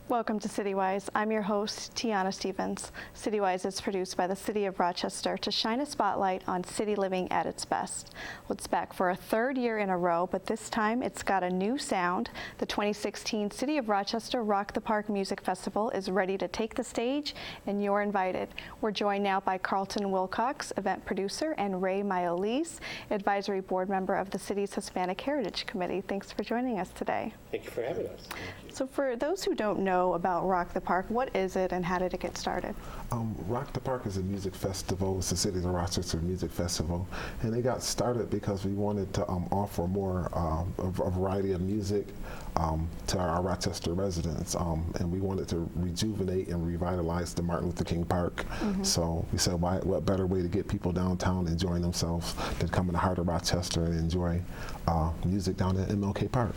Welcome to CityWise. I'm your host, Tiana Stevens. CityWise is produced by the City of Rochester to shine a spotlight on city living at its best. Well, it's back for a third year in a row, but this time it's got a new sound. The 2016 City of Rochester ROC The Park Music Festival is ready to take the stage, and you're invited. We're joined now by Carlton Wilcox, event producer, and Ray Myolese, advisory board member of the city's Hispanic Heritage Committee. Thanks for joining us today. Thank you for having us. So for those who don't know about ROC The Park, what is it and how did it get started? ROC The Park is a music festival. It's the City of Rochester Music Festival. And it got started because we wanted to offer more, a variety of music to our Rochester residents. And we wanted to rejuvenate and revitalize the Martin Luther King Park. So we said, what better way to get people downtown enjoying themselves than come in the heart of Rochester and enjoy music down at MLK Park.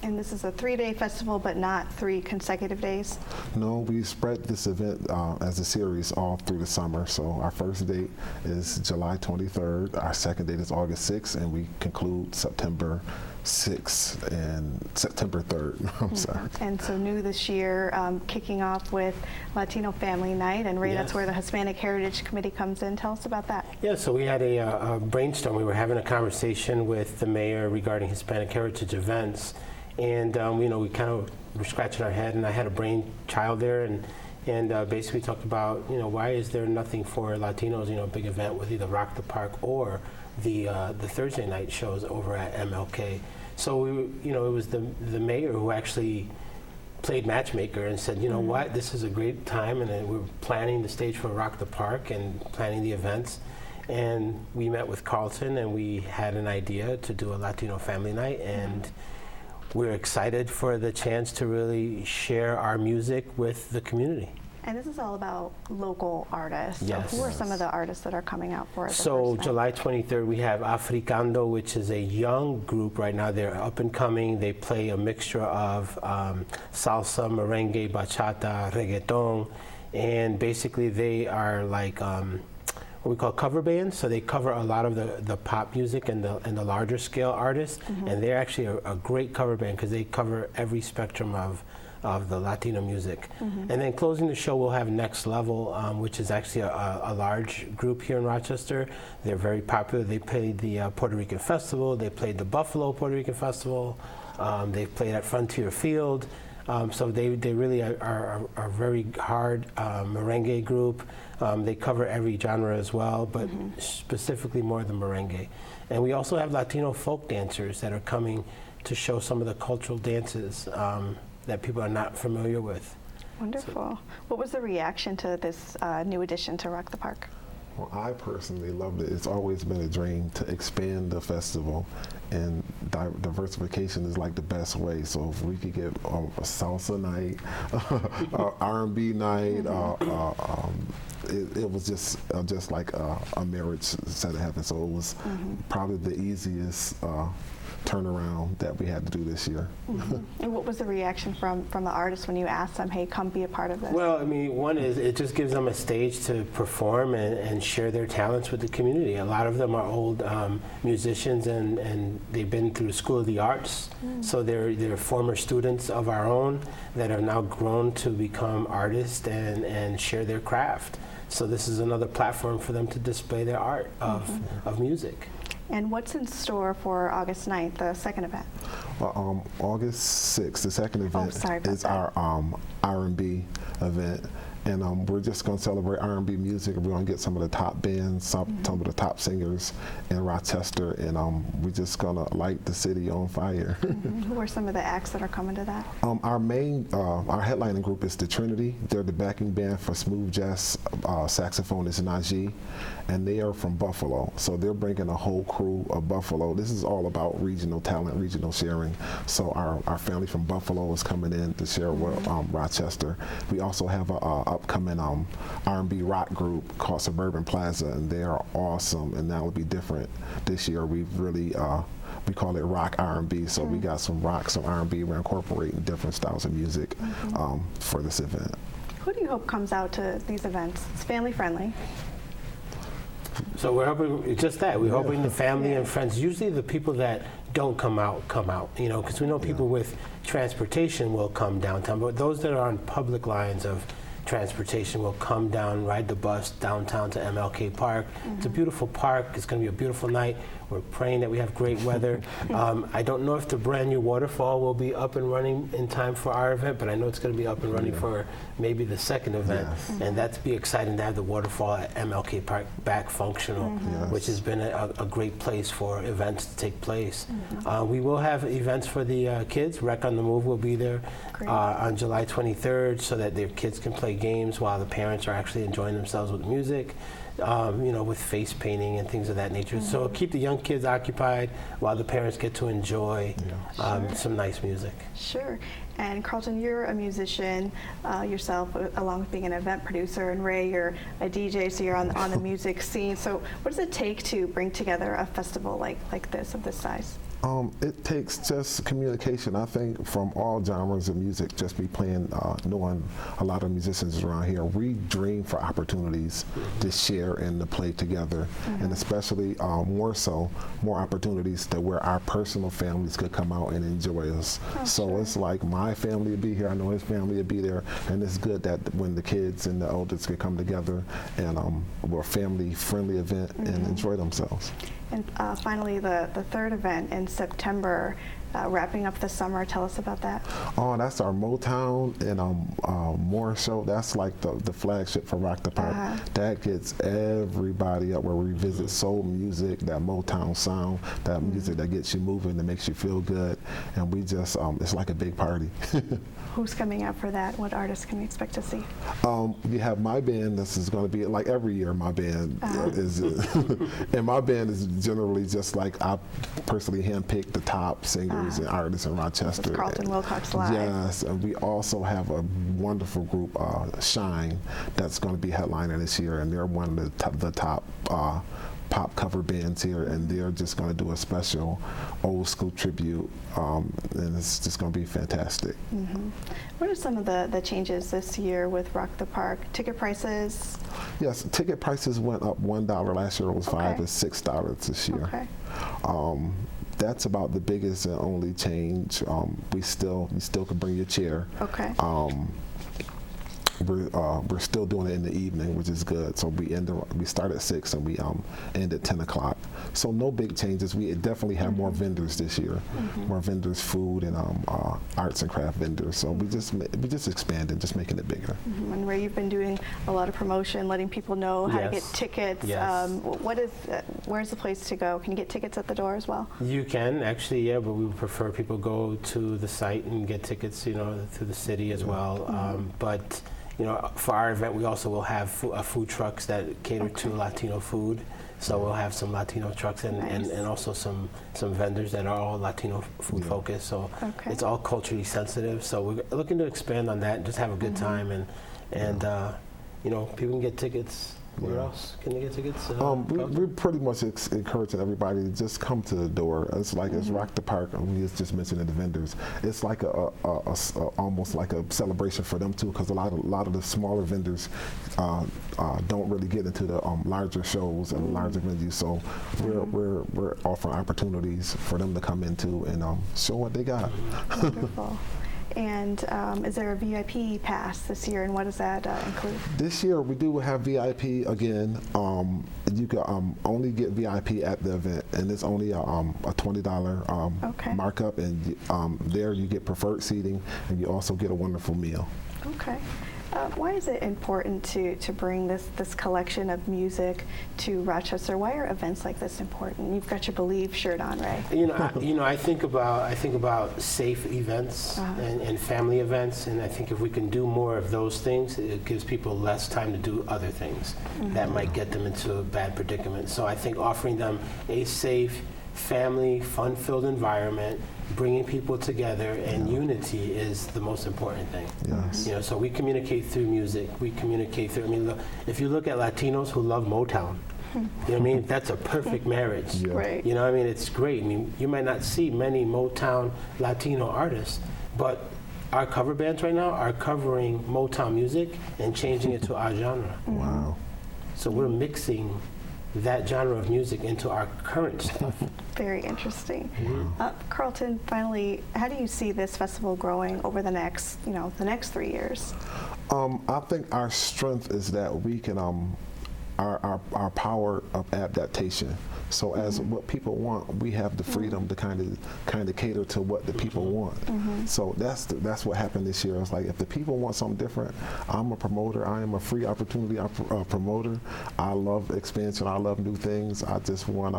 And this is a 3-day festival, but not 3 consecutive days? No, we spread this event as a series all through the summer. So our first date is July 23rd, our second date is August 6th, and we conclude September 6th and September 3rd. I'm sorry. And so new this year, kicking off with Latino Family Night, and Ray, that's where the Hispanic Heritage Committee comes in. Tell us about that. Yeah, so we had a brainstorm. We were having a conversation with the mayor regarding Hispanic heritage events, and we kind of were scratching our head, and I had a brainchild there, and basically talked about, why is there nothing for Latinos, a big event with either ROC The Park or the Thursday night shows over at MLK. So it was the mayor who actually played matchmaker and said, what, this is a great time, and then we're planning the stage for ROC The Park and planning the events. And we met with Carlton, and we had an idea to do a Latino Family Night, and we're excited for the chance to really share our music with the community. And this is all about local artists. Yes. So who are some of the artists that are coming out for it? So July 23rd, we have Africando, which is a young group right now. They're up and coming. They play a mixture of salsa, merengue, bachata, reggaeton, and basically they are like what we call cover bands. So they cover a lot of the pop music and the larger scale artists, and they're actually a great cover band because they cover every spectrum of the Latino music. And then closing the show, we'll have Next Level, which is actually a large group here in Rochester. They're very popular. They played the Puerto Rican Festival. They played the Buffalo Puerto Rican Festival. They played at Frontier Field. So they really are a very hard merengue group. They cover every genre as well, but specifically more the merengue. And we also have Latino folk dancers that are coming to show some of the cultural dances that people are not familiar with. Wonderful. So, what was the reaction to this new addition to ROC The Park? Well, I personally loved it. It's always been a dream to expand the festival, and diversification is like the best way. So if we could get a salsa night, R&B night, it was just like a marriage set of heaven. So it was probably the easiest turnaround that we had to do this year. And what was the reaction from the artists when you asked them, hey, come be a part of this? Well, I mean, one is it just gives them a stage to perform and share their talents with the community. A lot of them are old musicians, and they've been through the School of the Arts, so they're former students of our own that have now grown to become artists and share their craft. So this is another platform for them to display their art of music. And what's in store for August 9th, the second event? Well, August 6th, the second event is our R&B event. And we're just going to celebrate R&B music. We're going to get some of the top bands, some of the top singers in Rochester, and we're just going to light the city on fire. Who are some of the acts that are coming to that? Our headlining group is the Trinity. They're the backing band for smooth jazz saxophonist Najee, and they are from Buffalo. So they're bringing a whole crew of Buffalo. This is all about regional talent, regional sharing. So our family from Buffalo is coming in to share with Rochester. We also have a upcoming R&B rock group called Suburban Plaza, and they are awesome, and that will be different this year. We've really we call it rock R&B, so we got some rock, some R&B. We're incorporating different styles of music for this event. Who do you hope comes out to these events? It's family friendly. So we're hoping just that. We're hoping the family and friends, usually the people that don't come out, because we know people with transportation will come downtown, but those that are on public lines of transportation will come down, ride the bus downtown to MLK Park. It's a beautiful park. It's going to be a beautiful night. We're praying that we have great weather. I don't know if the brand new waterfall will be up and running in time for our event, but I know it's going to be up and running for maybe the second event. And that's be exciting to have the waterfall at MLK Park back functional, which has been a great place for events to take place. We will have events for the kids. Rec on the Move will be there on July 23rd so that their kids can play games while the parents are actually enjoying themselves with music. With face painting and things of that nature. So keep the young kids occupied while the parents get to enjoy some nice music. Sure. And Carlton, you're a musician yourself, along with being an event producer, and Ray, you're a DJ, so you're on the music scene. So what does it take to bring together a festival like this, of this size? It takes just communication, I think, from all genres of music. Just be playing, knowing a lot of musicians around here. We dream for opportunities to share and to play together, and especially more opportunities to where our personal families could come out and enjoy us. So it's like my family will be here, I know his family will be there, and it's good that when the kids and the elders could come together and we're a family-friendly event and enjoy themselves. And finally, the third event in September, wrapping up the summer. Tell us about that. Oh, that's our Motown and more show. That's like the flagship for ROC The Park. That gets everybody up, where we revisit soul music, that Motown sound, that music that gets you moving, that makes you feel good. And we just, it's like a big party. Who's coming out for that? What artists can we expect to see? We have my band. This is going to be like every year. My band is, and my band is generally just like I personally handpick the top singers and artists in Rochester. Carlton Wilcox Live. Yes, and we also have a wonderful group, Shine, that's going to be headlining this year, and they're one of the top pop cover bands here, and they're just going to do a special old school tribute, and it's just going to be fantastic. What are some of the changes this year with ROC The Park? Ticket prices? Yes, ticket prices went up $1. Last year it was $5 to $6 this year. That's about the biggest and only change. You still can bring your chair. We're still doing it in the evening, which is good. So we start at 6 and we end at 10 o'clock. So no big changes. We definitely have more vendors this year, more vendors, food and arts and craft vendors. So we just expanded, just making it bigger. And Ray, you've been doing a lot of promotion, letting people know how to get tickets. Where's the place to go? Can you get tickets at the door as well? You can actually, but we would prefer people go to the site and get tickets, through the city as well. But for our event, we also will have food trucks that cater to Latino food. So we'll have some Latino trucks and also some vendors that are all Latino food focused. So it's all culturally sensitive. So we're looking to expand on that and just have a good time. And people can get tickets. Where else can they get tickets? We're pretty much encouraging everybody to just come to the door. It's like it's ROC The Park, and we just mentioned the vendors. It's like almost like a celebration for them too, because a lot of the smaller vendors don't really get into the larger shows and larger venues. So we're offering opportunities for them to come into and show what they got. Wonderful. And is there a VIP pass this year, and what does that include? This year we do have VIP again. You can only get VIP at the event, and it's only a $20 markup, and there you get preferred seating, and you also get a wonderful meal. Okay. Why is it important to bring this collection of music to Rochester? Why are events like this important? You've got your Believe shirt on, Ray. I think about safe events and family events, and I think if we can do more of those things, it gives people less time to do other things that might get them into a bad predicament. So I think offering them a safe, family, fun-filled environment, bringing people together, and unity is the most important thing. Yes. So we communicate through music. We communicate through. If you look at Latinos who love Motown, that's a perfect marriage. Yeah. Right. It's great. You might not see many Motown Latino artists, but our cover bands right now are covering Motown music and changing it to our genre. Wow. So we're mixing that genre of music into our current stuff. Very interesting. Carlton, finally, how do you see this festival growing over the next 3 years? I think our strength is that we can, our power of adaptation. So as what people want, we have the freedom to kind of cater to what the people want. So that's what happened this year. It's like, if the people want something different, I'm a promoter. I am a free opportunity promoter. I love expansion. I love new things. I just want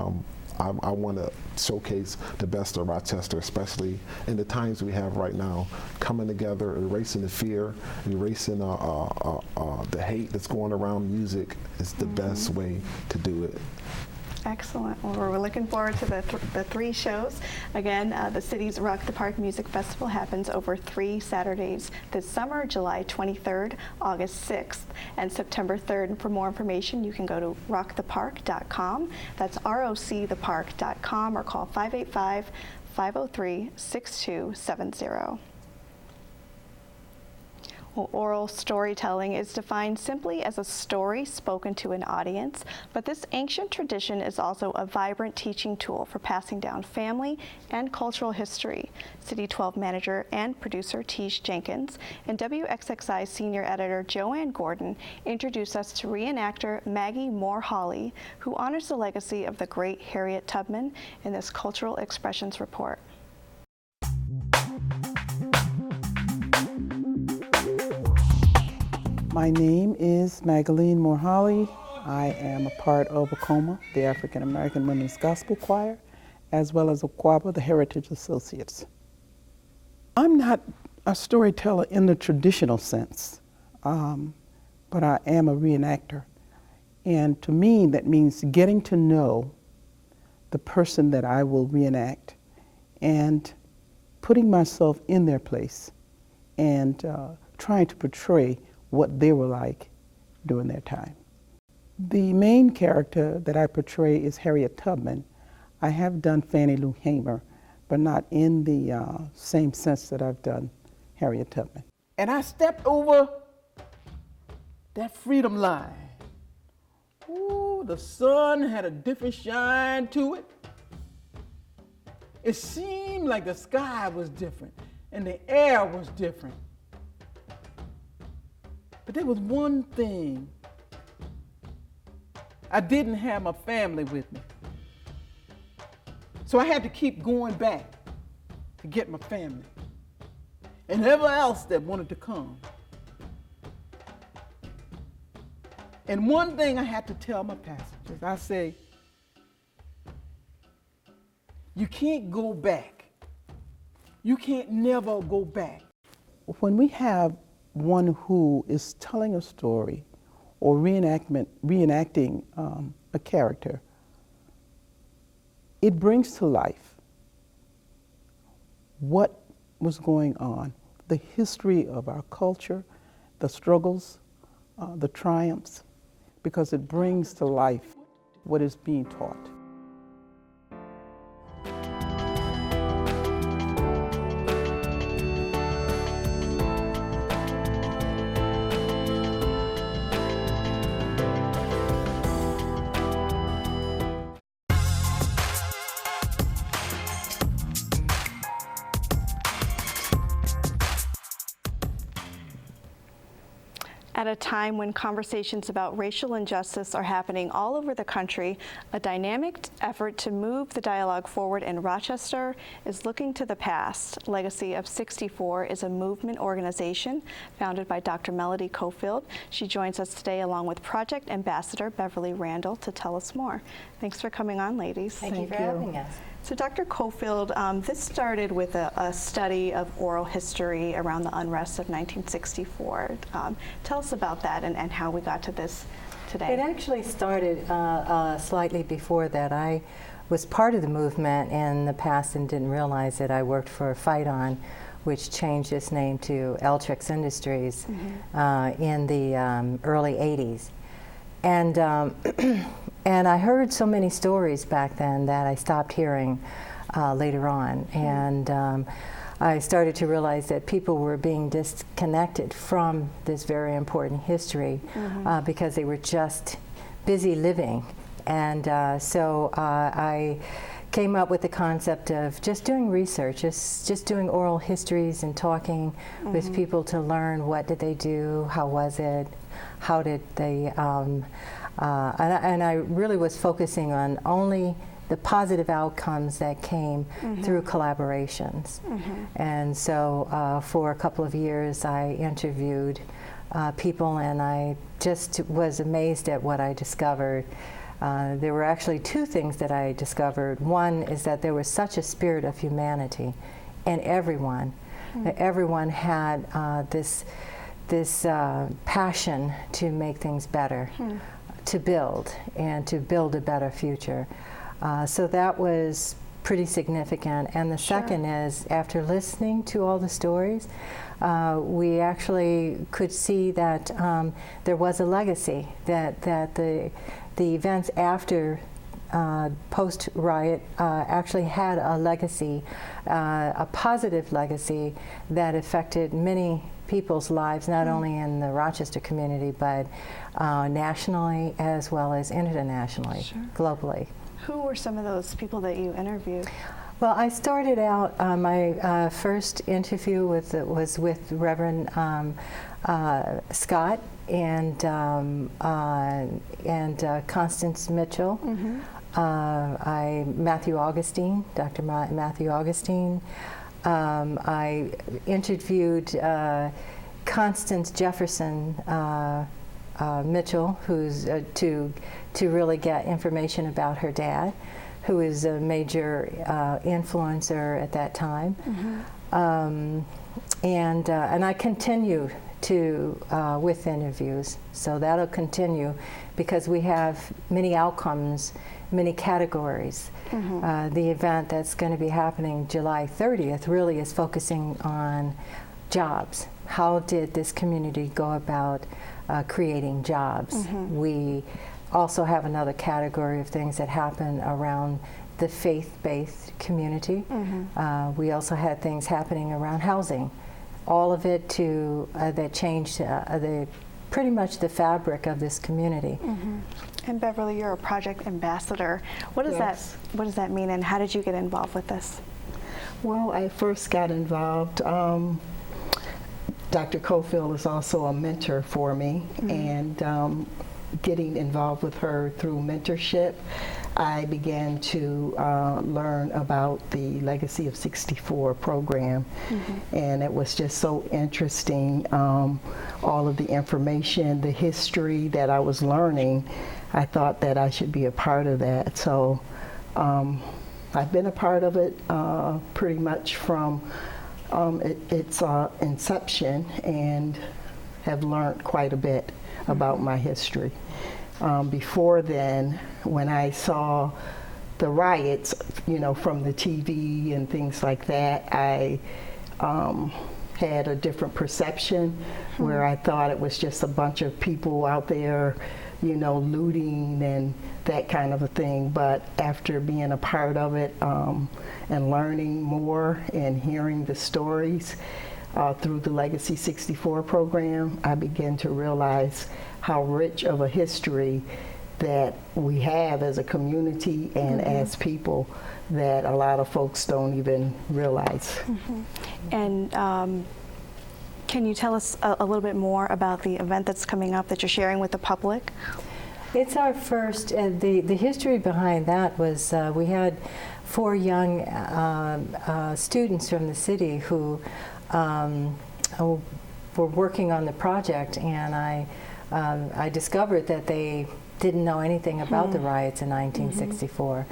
I want to showcase the best of Rochester, especially in the times we have right now, coming together, erasing the fear, erasing the hate that's going around music is the best way to do it. Excellent. Well, we're looking forward to the 3 shows. Again, the city's ROC The Park Music Festival happens over 3 Saturdays this summer, July 23rd, August 6th, and September 3rd. And for more information, you can go to rocthepark.com. That's ROCthepark.com, or call 585-503-6270. Well, oral storytelling is defined simply as a story spoken to an audience, but this ancient tradition is also a vibrant teaching tool for passing down family and cultural history. City 12 manager and producer Tish Jenkins and WXXI senior editor Joanne Gordon introduce us to reenactor Maggie Moore-Hawley, who honors the legacy of the great Harriet Tubman in this Cultural Expressions report. My name is Magdalene Moore-Hawley. I am a part of ACOMA, the African American Women's Gospel Choir, as well as AQUABA, the Heritage Associates. I'm not a storyteller in the traditional sense, but I am a reenactor. And to me, that means getting to know the person that I will reenact and putting myself in their place and trying to portray what they were like during their time. The main character that I portray is Harriet Tubman. I have done Fannie Lou Hamer, but not in the same sense that I've done Harriet Tubman. And I stepped over that freedom line. Ooh, the sun had a different shine to it. It seemed like the sky was different and the air was different. But there was one thing. I didn't have my family with me. So I had to keep going back to get my family and whoever else that wanted to come. And one thing I had to tell my passengers, I say, you can't go back. You can't never go back. When we have one who is telling a story or reenacting a character, it brings to life what was going on, the history of our culture, the struggles, the triumphs, because it brings to life what is being taught. At a time when conversations about racial injustice are happening all over the country, a dynamic effort to move the dialogue forward in Rochester is looking to the past. Legacy of 64 is a movement organization founded by Dr. Melody Cofield. She joins us today along with Project Ambassador Beverly Randall to tell us more. Thanks for coming on, ladies. Thank you for having us. So Dr. Cofield, this started with a study of oral history around the unrest of 1964. Tell us about that and how we got to this today. It actually started slightly before that. I was part of the movement in the past and didn't realize it. I worked for Fight On, which changed its name to Eltrix Industries in the early 80s. And and I heard so many stories back then that I stopped hearing later on. And I started to realize that people were being disconnected from this very important history because they were just busy living And so I came up with the concept of just doing research, just doing oral histories and talking with people to learn what did they do, how was it, how did they, and I really was focusing on only the positive outcomes that came through collaborations. And so for a couple of years I interviewed people, and I just was amazed at what I discovered. There were actually two things that I discovered. One is that there was such a spirit of humanity in everyone. Everyone had this passion to make things better, to build, and to build a better future. So that was pretty significant. And the second is, after listening to all the stories, we actually could see that there was a legacy, that the events after post-riot actually had a legacy, a positive legacy that affected many people's lives, not only in the Rochester community, but nationally as well as internationally, globally. Who were some of those people that you interviewed? Well, I started out, my first interview was with Reverend Scott and Constance Mitchell, Matthew Augustine, Dr. Matthew Augustine. I interviewed Constance Jefferson Mitchell, who's to really get information about her dad, who is a major influencer at that time. And I continue to with interviews, so that'll continue because we have many outcomes, many categories. The event that's going to be happening July 30th really is focusing on jobs. How did this community go about creating jobs? We also have another category of things that happen around the faith-based community. We also had things happening around housing. All of it that changed pretty much the fabric of this community. And Beverly, you're a project ambassador. What does that mean, and how did you get involved with this? Well, I first got involved. Dr. Cofield is also a mentor for me, and getting involved with her through mentorship, I began to learn about the Legacy of 64 program, and it was just so interesting. All of the information, the history that I was learning, I thought that I should be a part of that. So I've been a part of it pretty much from its inception, and have learned quite a bit about my history. Before then, when I saw the riots, from the TV and things like that, I had a different perception where I thought it was just a bunch of people out there, looting and that kind of a thing. But after being a part of it and learning more and hearing the stories through the Legacy 64 program, I began to realize how rich of a history that we have as a community and as people that a lot of folks don't even realize. And can you tell us a little bit more about the event that's coming up that you're sharing with the public? It's our first, and the history behind that was we had 4 young students from the city who were working on the project, and I discovered that they didn't know anything about the riots in 1964.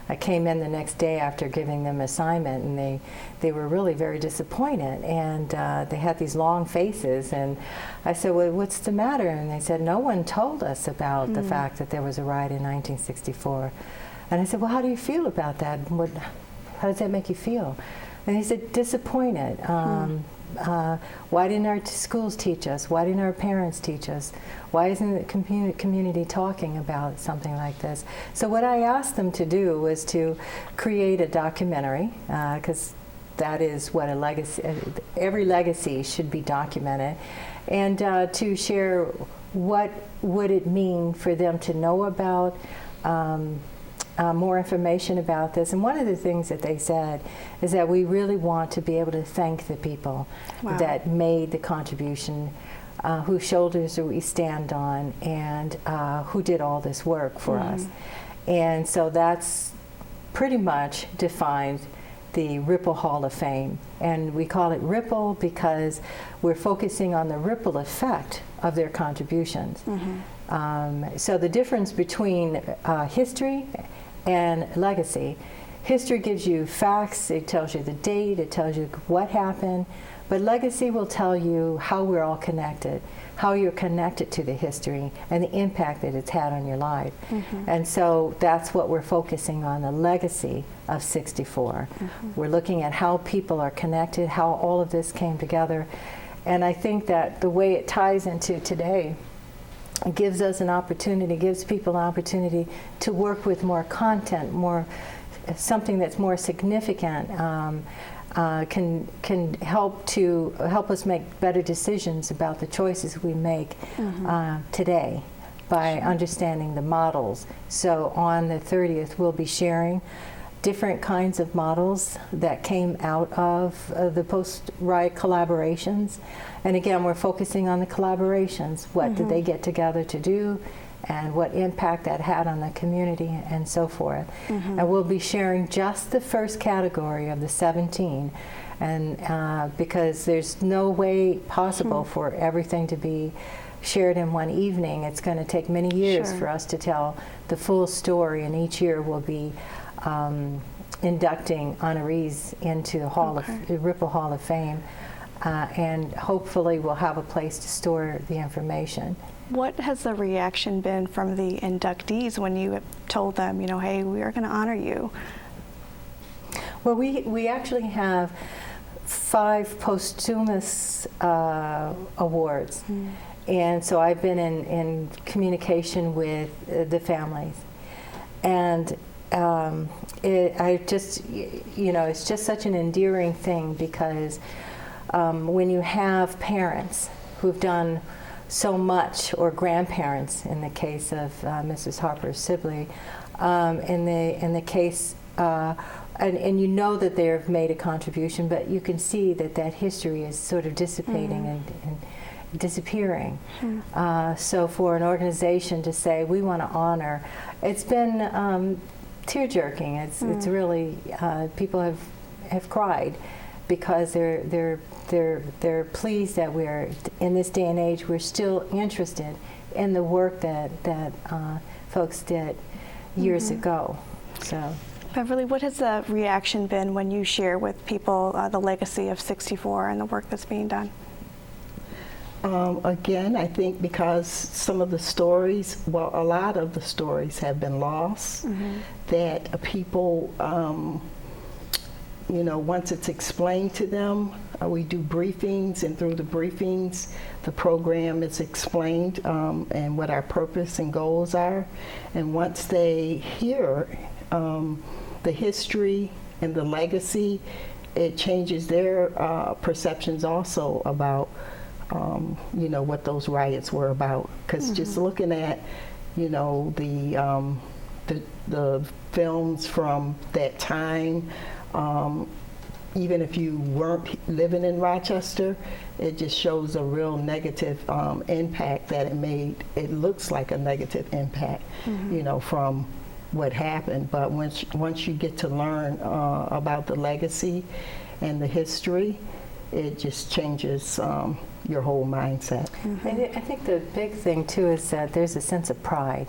I came in the next day after giving them an assignment, and they were really very disappointed, and they had these long faces, and I said, well, what's the matter? And they said, no one told us about the fact that there was a riot in 1964. And I said, well, how do you feel about that? How does that make you feel? And he said, disappointed. Why didn't our schools teach us? Why didn't our parents teach us? Why isn't the community talking about something like this? So what I asked them to do was to create a documentary, because that is what a legacy, every legacy should be documented, and to share what would it mean for them to know about more information about this. And one of the things that they said is that we really want to be able to thank the people that made the contribution, whose shoulders we stand on, and who did all this work for us. And so that's pretty much defined the Ripple Hall of Fame. And we call it Ripple because we're focusing on the ripple effect of their contributions. So the difference between history and legacy: history gives you facts, it tells you the date, it tells you what happened, but legacy will tell you how we're all connected, how you're connected to the history and the impact that it's had on your life. And so that's what we're focusing on, the legacy of 64. We're looking at how people are connected, how all of this came together. And I think that the way it ties into today, it gives us an opportunity, gives people an opportunity to work with more content, more something that's more significant, can help us make better decisions about the choices we make today by understanding the models. So on the 30th, we'll be sharing different kinds of models that came out of the post-riot collaborations. And again, we're focusing on the collaborations. What did they get together to do, and what impact that had on the community, and so forth. And we'll be sharing just the first category of the 17, and because there's no way possible for everything to be shared in one evening. It's going to take many years for us to tell the full story, and each year we'll be inducting honorees into the Ripple Hall of Fame, and hopefully we'll have a place to store the information. What has the reaction been from the inductees when you told them, you know, hey, we are going to honor you? Well, we actually have 5 posthumous awards. And so I've been in communication with the families. And it's just such an endearing thing, because when you have parents who've done so much, or grandparents in the case of Mrs. Harper's Sibley, in the case, and you know that they've made a contribution, but you can see that history is sort of dissipating and disappearing. So for an organization to say, we want to honor, it's been tear-jerking. It's really, people have cried, because they're pleased that we're, in this day and age, we're still interested in the work that folks did years ago. So, Beverly, what has the reaction been when you share with people the legacy of 64 and the work that's being done? Again, I think because some of the stories, well, a lot of the stories have been lost, that people, once it's explained to them, we do briefings, and through the briefings, the program is explained, and what our purpose and goals are. And once they hear the history and the legacy, it changes their perceptions also about what those riots were about. Because just looking at, the films from that time, even if you weren't living in Rochester, it just shows a real negative impact that it made. It looks like a negative impact, from what happened. But once you get to learn about the legacy and the history, it just changes your whole mindset. I think the big thing too is that there's a sense of pride,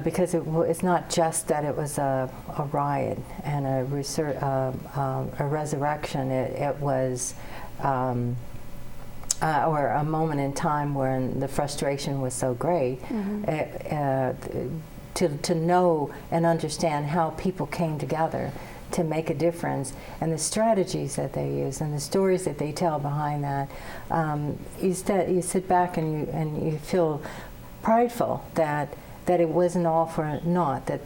because it's not just that it was a riot and a resurrection. It was or a moment in time when the frustration was so great. To know and understand how people came together to make a difference, and the strategies that they use and the stories that they tell behind that, you sit back and you feel prideful that it wasn't all for naught, that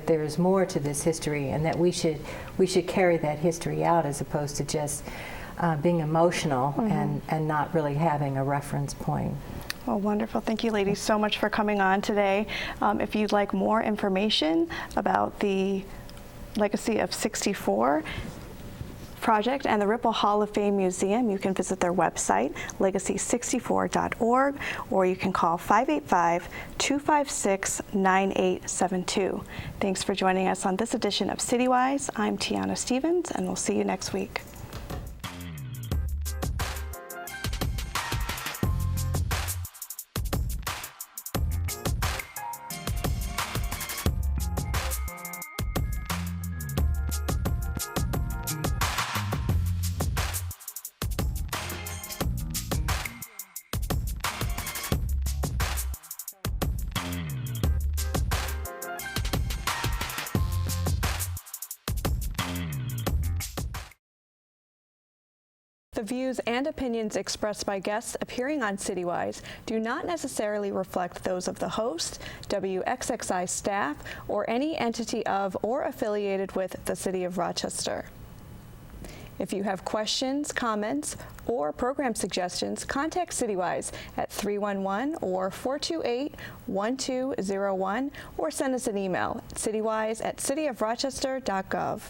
there's more to this history, and that we should carry that history out, as opposed to just being emotional and not really having a reference point. Well, wonderful. Thank you, ladies, so much for coming on today. If you'd like more information about the Legacy of 64 project and the Ripple Hall of Fame Museum, you can visit their website, legacy64.org, or you can call 585-256-9872. Thanks for joining us on this edition of CityWise. I'm Tiana Stevens, and we'll see you next week. The views and opinions expressed by guests appearing on CityWise do not necessarily reflect those of the host, WXXI staff, or any entity of or affiliated with the City of Rochester. If you have questions, comments, or program suggestions, contact CityWise at 311 or 428-1201, or send us an email at citywise@cityofrochester.gov.